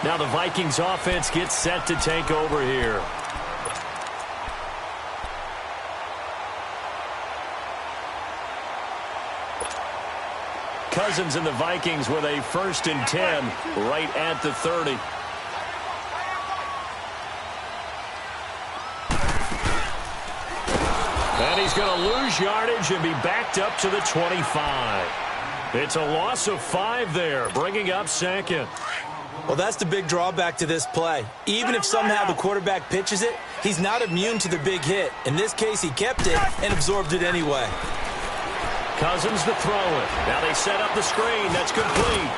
Now the Vikings offense gets set to take over here. Cousins and the Vikings with a 1st and 10 right at the 30. And he's going to lose yardage and be backed up to the 25. It's a loss of 5 there, bringing up 2nd. Well, that's the big drawback to this play. Even if somehow the quarterback pitches it, he's not immune to the big hit. In this case, he kept it and absorbed it anyway. Cousins to throw it. Now they set up the screen. That's complete.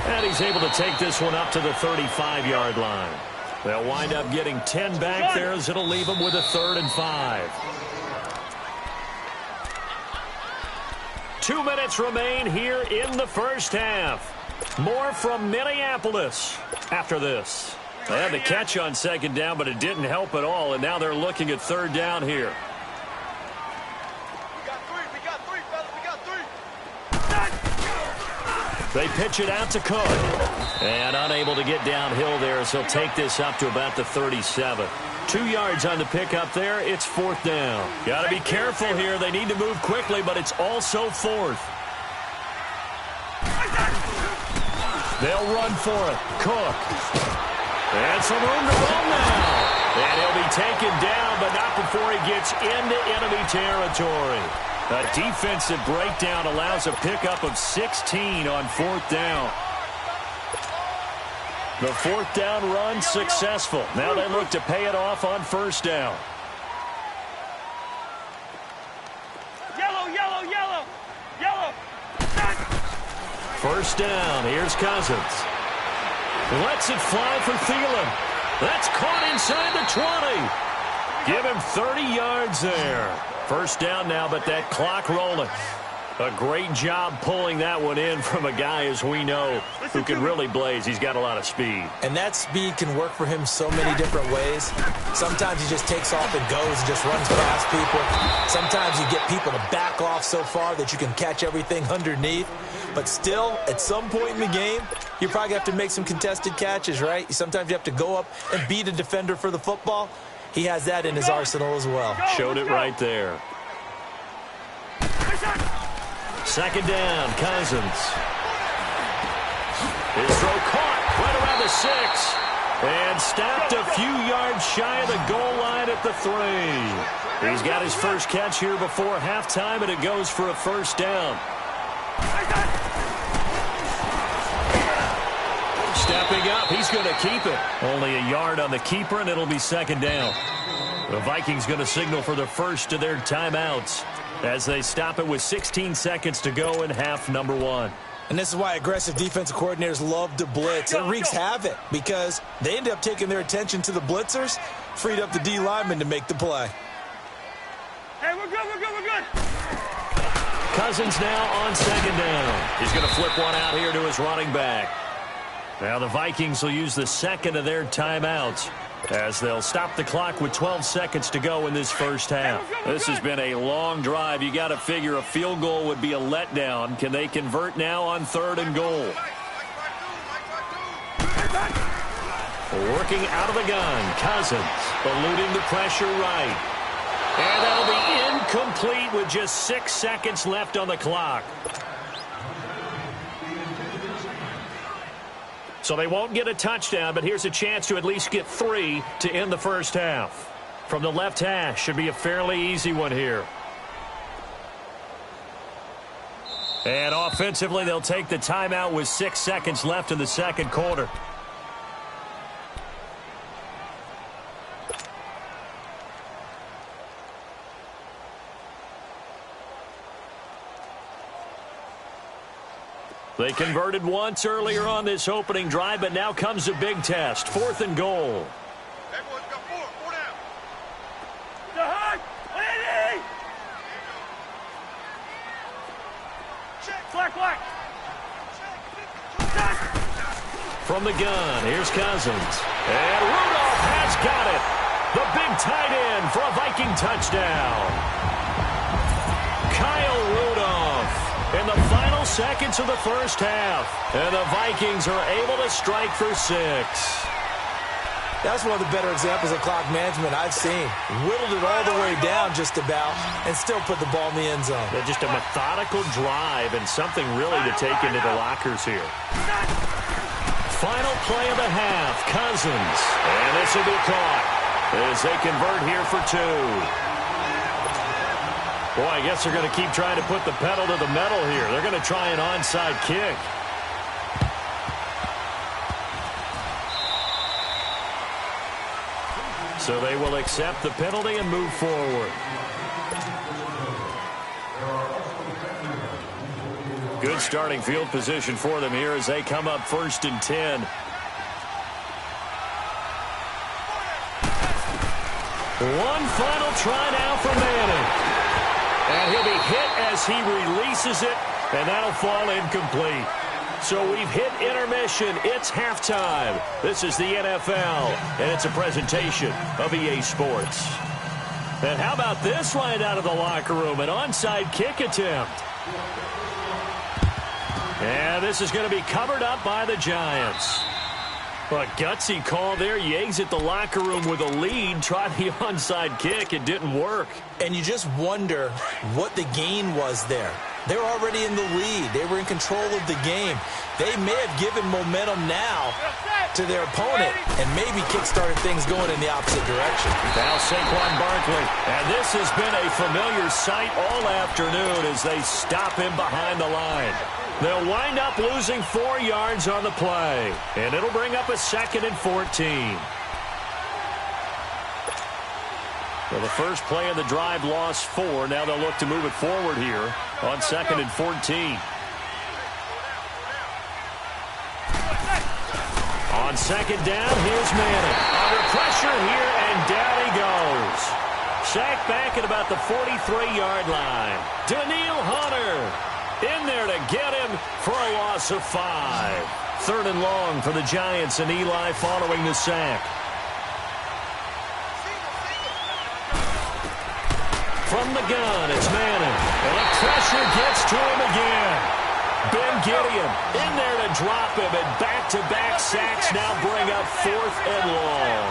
And he's able to take this one up to the 35-yard line. They'll wind up getting 10 back there as it'll leave them with a 3rd and 5. 2 minutes remain here in the first half. More from Minneapolis after this. They had the catch on 2nd down, but it didn't help at all, and now they're looking at 3rd down here. They pitch it out to Cook. And unable to get downhill there, so he'll take this up to about the 37. 2 yards on the pickup there. It's 4th down. Got to be careful here. They need to move quickly, but it's also 4th. They'll run for it. Cook. And some room to run now. And he'll be taken down, but not before he gets into enemy territory. A defensive breakdown allows a pickup of 16 on 4th down. The 4th down run successful. Now they look to pay it off on 1st down. Yellow, yellow, yellow, yellow. 1st down. Here's Cousins. Lets it fly for Thielen. That's caught inside the 20. Give him 30 yards there. 1st down now, but that clock rolling. A great job pulling that one in from a guy, as we know, who can really blaze. He's got a lot of speed. And that speed can work for him so many different ways. Sometimes he just takes off and goes and just runs past people. Sometimes you get people to back off so far that you can catch everything underneath. But still, at some point in the game, you probably have to make some contested catches, right? Sometimes you have to go up and beat a defender for the football. He has that in his arsenal as well. Showed it right there. 2nd down, Cousins. His throw caught right around the 6. And stopped a few yards shy of the goal line at the 3. He's got his first catch here before halftime, and it goes for a 1st down. Stepping up, he's going to keep it. Only a yard on the keeper, and it'll be 2nd down. The Vikings going to signal for the first of their timeouts as they stop it with 16 seconds to go in half number 1. And this is why aggressive defensive coordinators love to blitz. It wreaks havoc because they end up taking their attention to the blitzers, freed up the D lineman to make the play. Hey, we're good, we're good, we're good. Cousins now on 2nd down. He's going to flip one out here to his running back. Now the Vikings will use the 2nd of their timeouts as they'll stop the clock with 12 seconds to go in this first half. This has been a long drive. You got to figure a field goal would be a letdown. Can they convert now on 3rd and goal? Working out of the gun, Cousins eluding the pressure right. And that'll be incomplete with just 6 seconds left on the clock. So they won't get a touchdown, but here's a chance to at least get 3 to end the first half. From the left hash, should be a fairly easy one here. And offensively, they'll take the timeout with 6 seconds left in the 2nd quarter. They converted once earlier on this opening drive, but now comes a big test. 4th and goal. Everyone's got 4 down. The high, Andy! Check, black. From the gun, here's Cousins. And Rudolph has got it. The big tight end for a Viking touchdown. Kyle Rudolph in the final seconds of the first half. And the Vikings are able to strike for 6. That's one of the better examples of clock management I've seen. Whittled it all the way down just about and still put the ball in the end zone. Yeah, just a methodical drive and something really to take into the lockers here. Final play of the half, Cousins. And this will be caught as they convert here for 2. Boy, I guess they're going to keep trying to put the pedal to the metal here. They're going to try an onside kick. So they will accept the penalty and move forward. Good starting field position for them here as they come up 1st and 10. One final try now for Manning. And he'll be hit as he releases it, and that'll fall incomplete. So we've hit intermission. It's halftime. This is the NFL, and it's a presentation of EA Sports. And how about this line out of the locker room? An onside kick attempt. And this is going to be covered up by the Giants. Well, a gutsy call there. You exit the locker room with a lead. Tried the onside kick. It didn't work. And you just wonder what the gain was there. They were already in the lead. They were in control of the game. They may have given momentum now to their opponent and maybe kick-started things going in the opposite direction. Now Saquon Barkley. And this has been a familiar sight all afternoon as they stop him behind the line. They'll wind up losing 4 yards on the play. And it'll bring up a 2nd and 14. Well, the first play of the drive lost 4. Now they'll look to move it forward here on 2nd and 14. On 2nd down, here's Manning. Under pressure here, and down he goes. Sacked back at about the 43-yard line. Daniil Hunter in there to get him for a loss of 5. 3rd and long for the Giants and Eli following the sack. From the gun, it's Manning. And the pressure gets to him again. Ben Gideon in there to drop him, and back-to-back sacks now bring up 4th and long.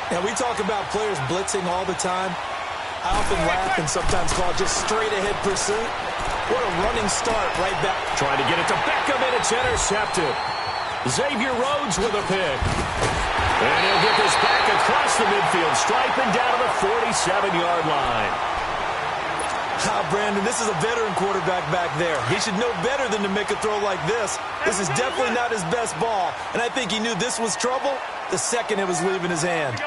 Now, we talk about players blitzing all the time. I often laugh and sometimes call it just straight-ahead pursuit. What a running start right back. Trying to get it to Beckham, and it's intercepted. Xavier Rhodes with a pick. And he'll get this back across the midfield stripe and down to the 47-yard line. Brandon, this is a veteran quarterback back there. He should know better than to make a throw like this. This is definitely not his best ball, and I think he knew this was trouble the second it was leaving his hand.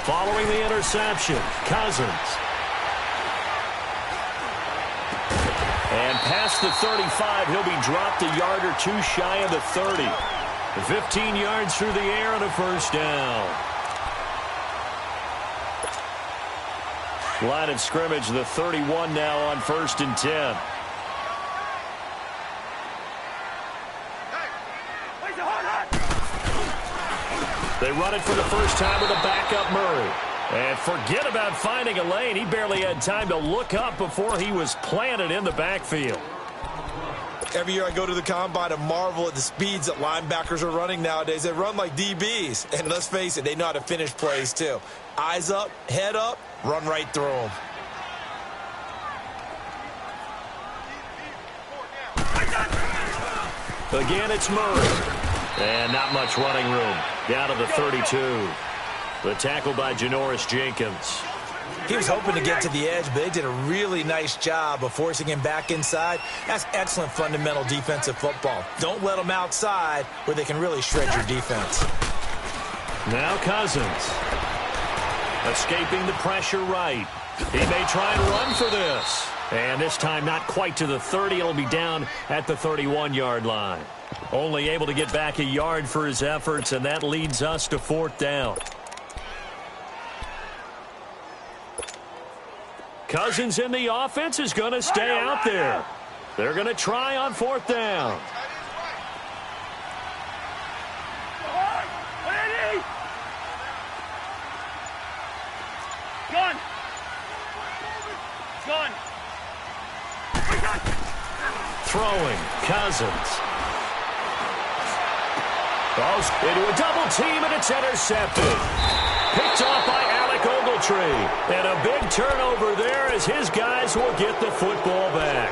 Following the interception, Cousins. And past the 35, he'll be dropped a yard or 2 shy of the 30. 15 yards through the air and a 1st down. Line of scrimmage, the 31 now on 1st and 10. They run it for the first time with a backup Murray. And forget about finding a lane. He barely had time to look up before he was planted in the backfield. Every year I go to the combine and marvel at the speeds that linebackers are running nowadays. They run like DBs. And let's face it, they know how to finish plays too. Eyes up, head up, run right through them. Again, it's Murray. And not much running room. Down to the 32. The tackle by Janoris Jenkins. He was hoping to get to the edge, but they did a really nice job of forcing him back inside. That's excellent fundamental defensive football. Don't let them outside where they can really shred your defense. Now Cousins. Escaping the pressure right. He may try and run for this. And this time not quite to the 30. It'll be down at the 31-yard line. Only able to get back a yard for his efforts, and that leads us to 4th down. Cousins in the offense is going to stay out there. They're going to try on 4th down. Gun. throwing. Cousins. Goes into a double team, and it's intercepted. Picked off by Alec Ogletree. And a big turnover there as his guys will get the football back.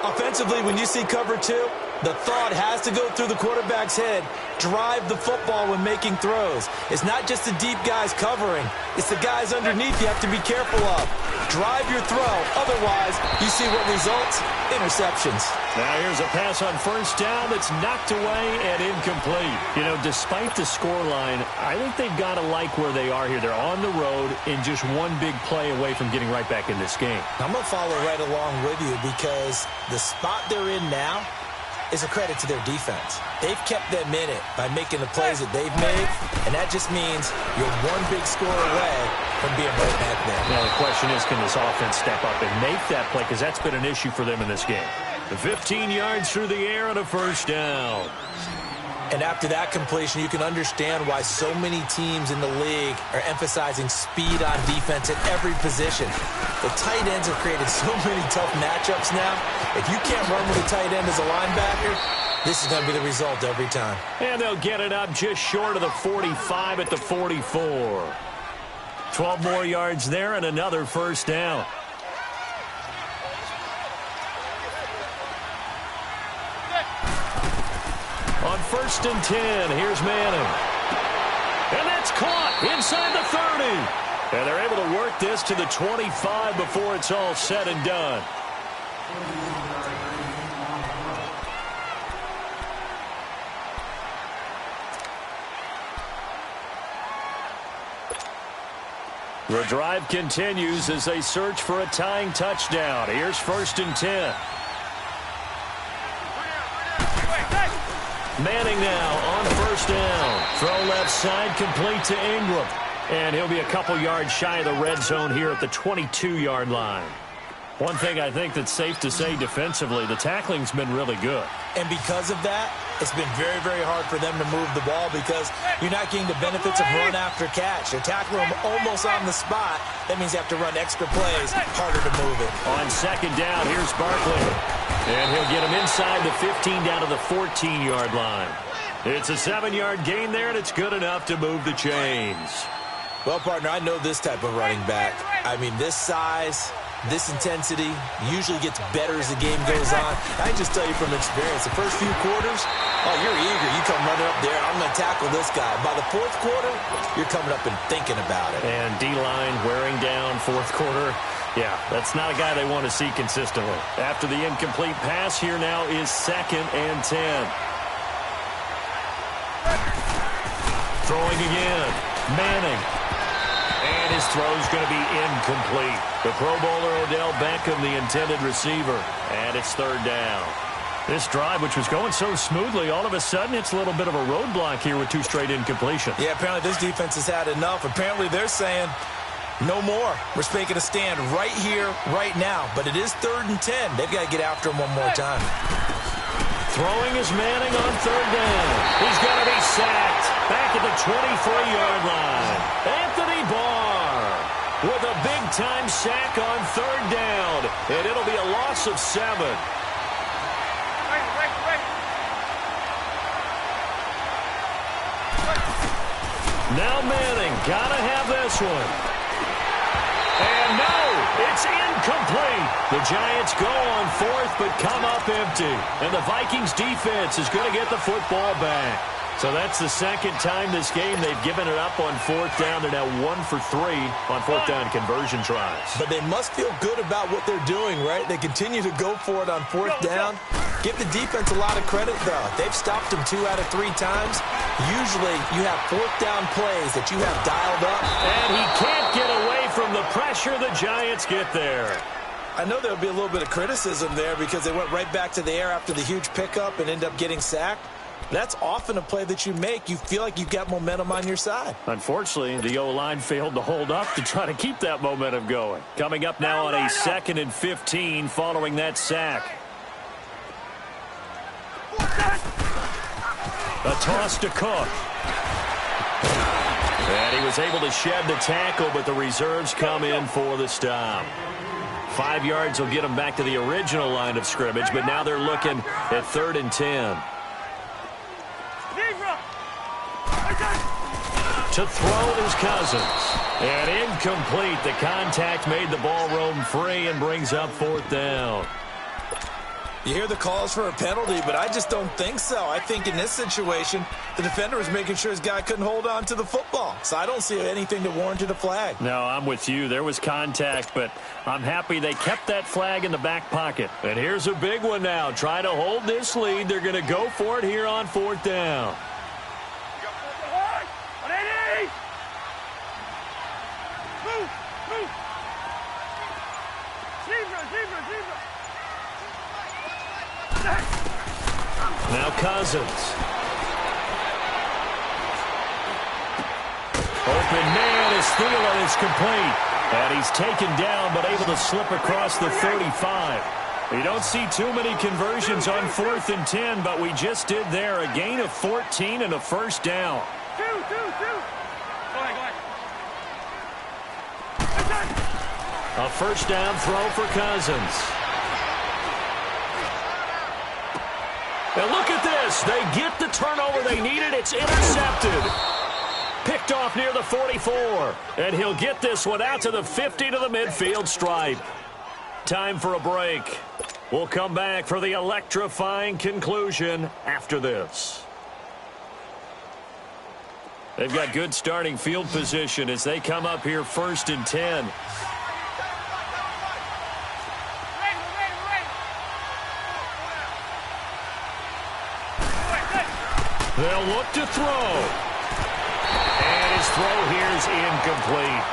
Offensively, when you see cover two, the thought has to go through the quarterback's head. Drive the football when making throws. It's not just the deep guys covering. It's the guys underneath you have to be careful of. Drive your throw. Otherwise, you see what results? Interceptions. Now here's a pass on first down that's knocked away and incomplete. You know, despite the scoreline, I think they've got to like where they are here. They're on the road and just one big play away from getting right back in this game. I'm going to follow right along with you because the spot they're in now is a credit to their defense. They've kept them in it by making the plays that they've made, and that just means you're one big score away from being right back there. Now the question is, can this offense step up and make that play? Because that's been an issue for them in this game. The 15 yards through the air and a first down. And after that completion, you can understand why so many teams in the league are emphasizing speed on defense at every position. The tight ends have created so many tough matchups now. If you can't run with a tight end as a linebacker, this is going to be the result every time. And they'll get it up just short of the 45 at the 44. 12 more yards there and another first down. On 1st and 10, here's Manning. And that's caught inside the 30. And they're able to work this to the 25 before it's all said and done. The drive continues as they search for a tying touchdown. Here's 1st and 10. Manning now on 1st down. Throw left side, complete to Ingram. And he'll be a couple yards shy of the red zone here at the 22-yard line. One thing I think that's safe to say defensively, the tackling's been really good. And because of that, it's been very, very hard for them to move the ball because you're not getting the benefits of run after catch. They're tackling them almost on the spot. That means you have to run extra plays, harder to move it. On 2nd down, here's Barkley. And he'll get him inside the 15 down to the 14-yard line. It's a 7-yard gain there, and it's good enough to move the chains. Well, partner, I know this type of running back. I mean, this size, this intensity usually gets better as the game goes on. I just tell you from experience, the first few quarters, oh, you're eager. You come running up there, I'm going to tackle this guy. By the 4th quarter, you're coming up and thinking about it. And D-line wearing down 4th quarter. Yeah, that's not a guy they want to see consistently. After the incomplete pass, here now is 2nd and 10. Throwing again. Manning. And his throw's going to be incomplete. The Pro Bowler Odell Beckham, the intended receiver. And it's 3rd down. This drive, which was going so smoothly, all of a sudden it's a little bit of a roadblock here with 2 straight incompletions. Yeah, apparently this defense has had enough. Apparently they're saying, no more. We're making a stand right here, right now. But it is 3rd and 10. They've got to get after him one more time. Throwing is Manning on 3rd down. He's going to be sacked back at the 23-yard line. Anthony Barr with a big-time sack on 3rd down. And it'll be a loss of 7. Now Manning, gotta have this one. And no, it's incomplete. The Giants go on 4th, but come up empty. And the Vikings defense is going to get the football back. So that's the 2nd time this game they've given it up on 4th down. They're now 1 for 3 on 4th down conversion tries. But they must feel good about what they're doing, right? They continue to go for it on 4th down. Give the defense a lot of credit, though. They've stopped them 2 out of 3 times. Usually, you have 4th down plays that you have dialed up. And he can't get away from the pressure the Giants get there. I know there'll be a little bit of criticism there because they went right back to the air after the huge pickup and end up getting sacked. That's often a play that you make. You feel like you've got momentum on your side. Unfortunately, the O-line failed to hold up to try to keep that momentum going. Coming up now on a 2nd and 15 following that sack. A toss to Cook. And he was able to shed the tackle, but the reserves come in for the stop. 5 yards will get them back to the original line of scrimmage, but now they're looking at 3rd and 10. To throw is Cousins. And incomplete. The contact made the ball roam free and brings up 4th down. You hear the calls for a penalty, but I just don't think so. I think in this situation, the defender was making sure his guy couldn't hold on to the football. So I don't see anything that warranted a flag. No, I'm with you. There was contact, but I'm happy they kept that flag in the back pocket. And here's a big one now. Trying to hold this lead. They're going to go for it here on 4th down. Now Cousins. Open man is Thielen is complete. And he's taken down but able to slip across the 35. You don't see too many conversions on 4th and 10, but we just did there. A gain of 14 and a 1st down. Go ahead. A 1st down throw for Cousins. Now look at this. They get the turnover they needed. It's intercepted. Picked off near the 44. And he'll get this one out to the 50 to the midfield stripe. Time for a break. We'll come back for the electrifying conclusion after this. They've got good starting field position as they come up here 1st and 10. They'll look to throw. And his throw here is incomplete.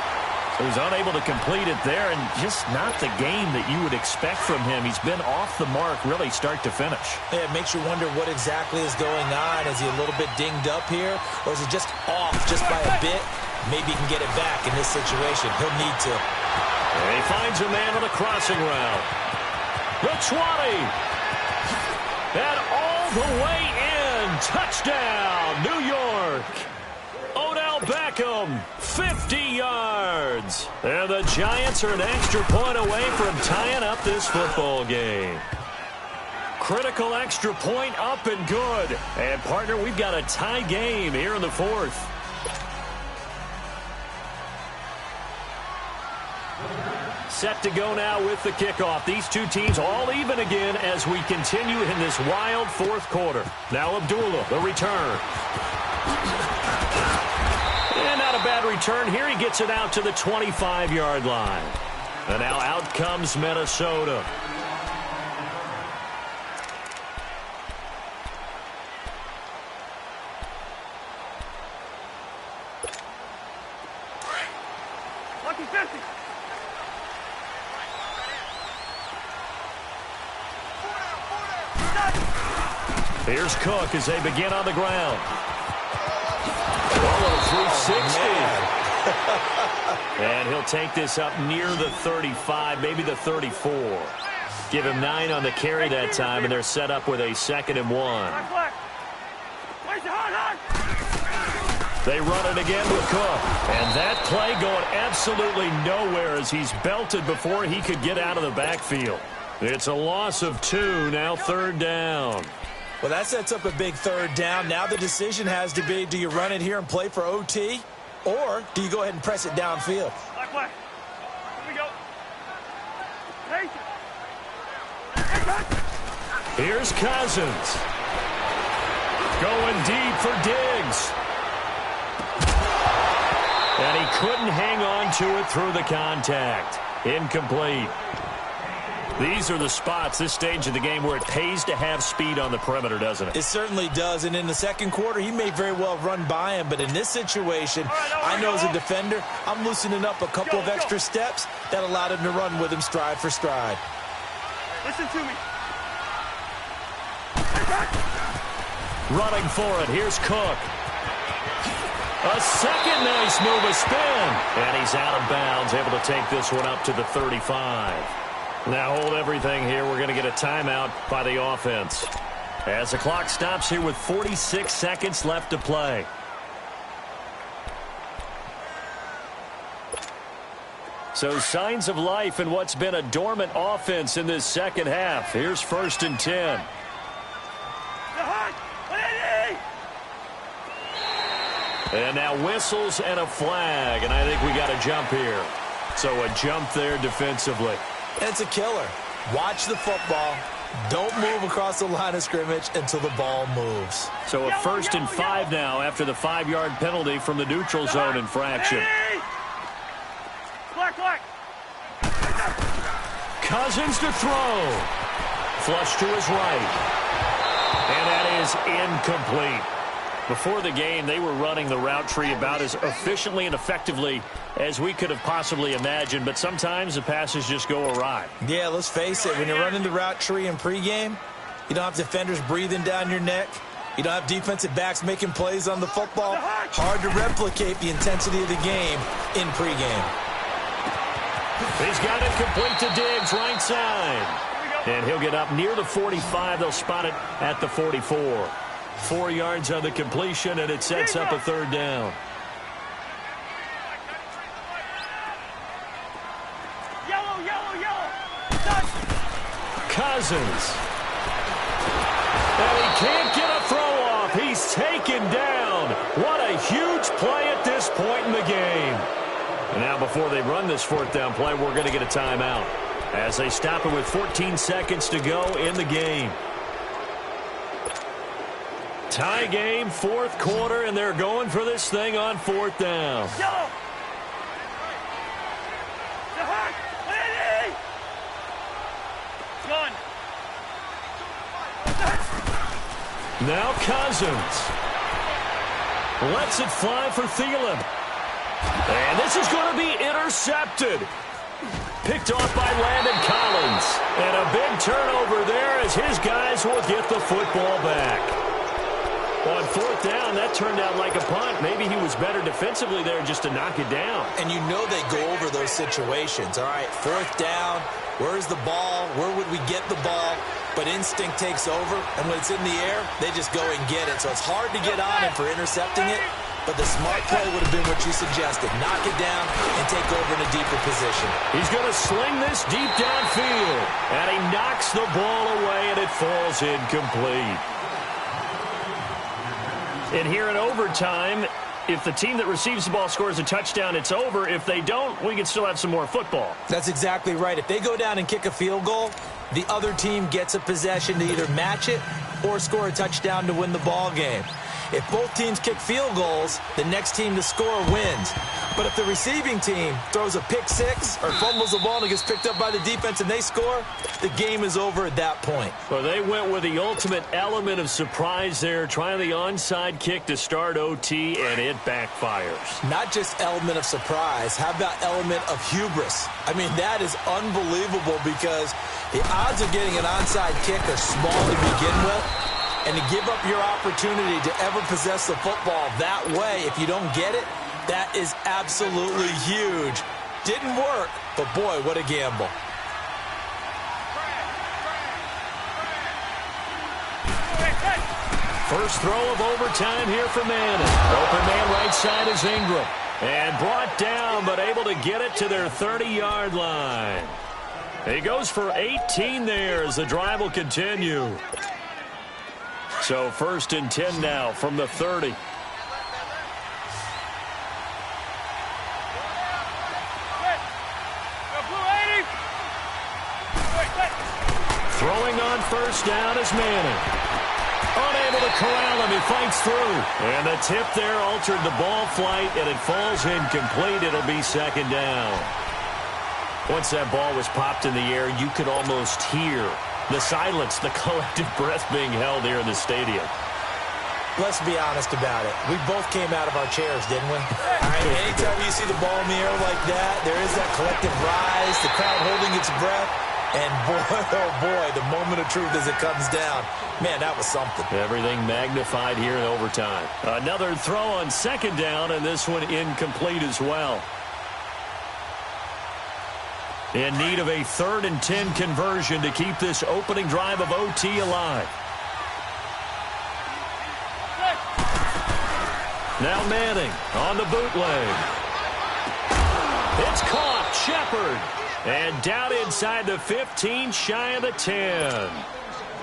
He was unable to complete it there, and just not the game that you would expect from him. He's been off the mark really start to finish. Yeah, it makes you wonder what exactly is going on. Is he a little bit dinged up here, or is he just off just by a bit? Maybe he can get it back in this situation. He'll need to. And he finds a man on the crossing route. The 20. And all the way in. Touchdown, New York. Odell Beckham, 50 yards. And the Giants are an extra point away from tying up this football game. Critical extra point up and good. And, partner, we've got a tie game here in the 4th. Set to go now with the kickoff. These two teams all even again as we continue in this wild 4th quarter. Now Abdullah, the return. And not a bad return here. He gets it out to the 25-yard line. And now out comes Minnesota. Lucky 50. Here's Cook as they begin on the ground. Oh, 360. And he'll take this up near the 35, maybe the 34. Give him 9 on the carry that time, and they're set up with a 2nd and 1. They run it again with Cook. And that play going absolutely nowhere as he's belted before he could get out of the backfield. It's a loss of 2, now 3rd down. Well, that sets up a big 3rd down. Now the decision has to be, do you run it here and play for OT, or do you go ahead and press it downfield? Here we go. Here's Cousins. Going deep for Diggs. And he couldn't hang on to it through the contact. Incomplete. These are the spots, this stage of the game, where it pays to have speed on the perimeter, doesn't it? It certainly does, and in the 2nd quarter, he may very well run by him, but in this situation, I know as a defender, I'm loosening up a couple of extra steps that allowed him to run with him stride for stride. Listen to me. Running for it, here's Cook. A second nice move, a spin. And he's out of bounds, able to take this one up to the 35. Now hold everything here. We're going to get a timeout by the offense. As the clock stops here with 46 seconds left to play. So signs of life in what's been a dormant offense in this second half. Here's 1st and 10. And now whistles and a flag, and I think we got a jump here. So a jump there defensively. It's a killer. Watch the football. Don't move across the line of scrimmage until the ball moves. So a 1st and 5 now after the 5-yard penalty from the neutral zone infraction. Black. Cousins to throw. Flush to his right. And that is incomplete. Before the game, they were running the route tree about as efficiently and effectively as we could have possibly imagined, but sometimes the passes just go awry. Yeah, let's face it. When you're running the route tree in pregame, you don't have defenders breathing down your neck. You don't have defensive backs making plays on the football. Hard to replicate the intensity of the game in pregame. He's got it complete to Diggs, right side. And he'll get up near the 45. They'll spot it at the 44. 4 yards on the completion, and it sets up a 3rd down. Yellow. Cousins. And he can't get a throw off. He's taken down. What a huge play at this point in the game. And now before they run this 4th down play, we're going to get a timeout as they stop it with 14 seconds to go in the game. Tie game, 4th quarter, and they're going for this thing on 4th down. Yellow. Gone. Now Cousins lets it fly for Thielen. And this is going to be intercepted. Picked off by Landon Collins. And a big turnover there as his guys will get the football back. On 4th down, that turned out like a punt. Maybe he was better defensively there just to knock it down. And you know they go over those situations. All right, 4th down, where's the ball? Where would we get the ball? But instinct takes over, and when it's in the air, they just go and get it. So it's hard to get on him for intercepting it, but the smart play would have been what you suggested. Knock it down and take over in a deeper position. He's going to sling this deep downfield, and he knocks the ball away, and it falls incomplete. And here in overtime, if the team that receives the ball scores a touchdown, it's over. If they don't, we can still have some more football. That's exactly right. If they go down and kick a field goal, the other team gets a possession to either match it or score a touchdown to win the ball game. If both teams kick field goals, the next team to score wins. But if the receiving team throws a pick six or fumbles the ball and it gets picked up by the defense and they score, the game is over at that point. Well, they went with the ultimate element of surprise there, trying the onside kick to start OT, and it backfires. Not just element of surprise. How about element of hubris? I mean, that is unbelievable because the odds of getting an onside kick are small to begin with. And to give up your opportunity to ever possess the football that way, if you don't get it, that is absolutely huge. Didn't work, but boy, what a gamble. First throw of overtime here for Manning. Open man right side is Ingram. And brought down, but able to get it to their 30-yard line. He goes for 18 there as the drive will continue. So 1st and 10 now from the 30. Throwing on 1st down is Manning. Unable to corral him, he fights through. And the tip there altered the ball flight, and it falls incomplete. It'll be 2nd down. Once that ball was popped in the air, you could almost hear the silence, the collective breath being held here in the stadium. Let's be honest about it. We both came out of our chairs, didn't we? All right, anytime you see the ball in the air like that, there is that collective rise, the crowd holding its breath. And boy, oh boy, the moment of truth as it comes down. Man, that was something. Everything magnified here in overtime. Another throw on 2nd down, and this one incomplete as well. In need of a 3rd and 10 conversion to keep this opening drive of OT alive. Now Manning on the bootleg. It's caught Shepard. And down inside the 15, shy of the 10.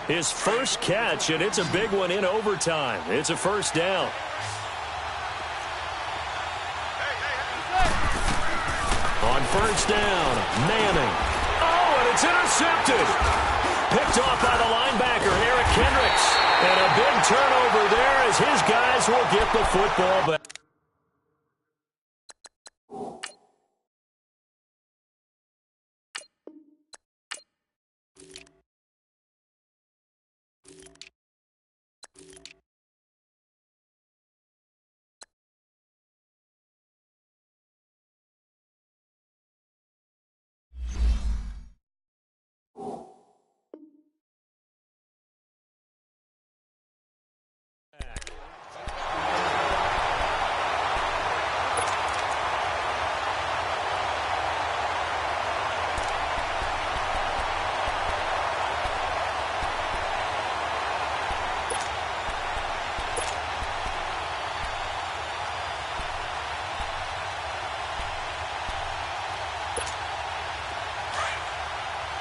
His first catch, and it's a big one in overtime. It's a first down. On first down, Manning. Oh, and it's intercepted. Picked off by the linebacker, Eric Kendricks. And a big turnover there as his guys will get the football back.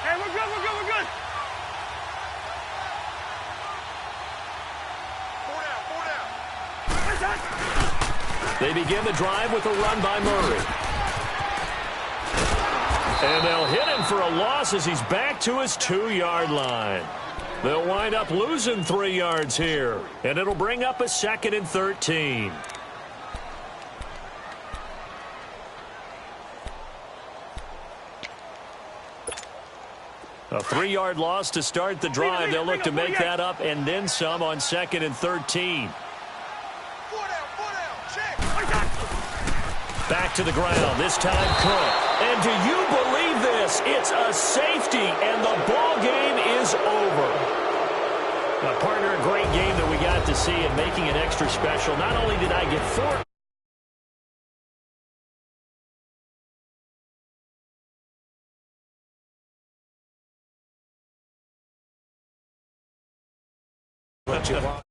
Hey, we're good, we're good, we're good. Four down. They begin the drive with a run by Murray. And they'll hit him for a loss as he's back to his 2-yard line. They'll wind up losing 3 yards here, and it'll bring up a 2nd and 13. A 3-yard loss to start the drive. They'll look to make that up and then some on 2nd and 13. Back to the ground, this time Cook. And do you believe this? It's a safety, and the ball game is over. Now, partner, a great game that we got to see and making it extra special. Not only did I get 4... What you want.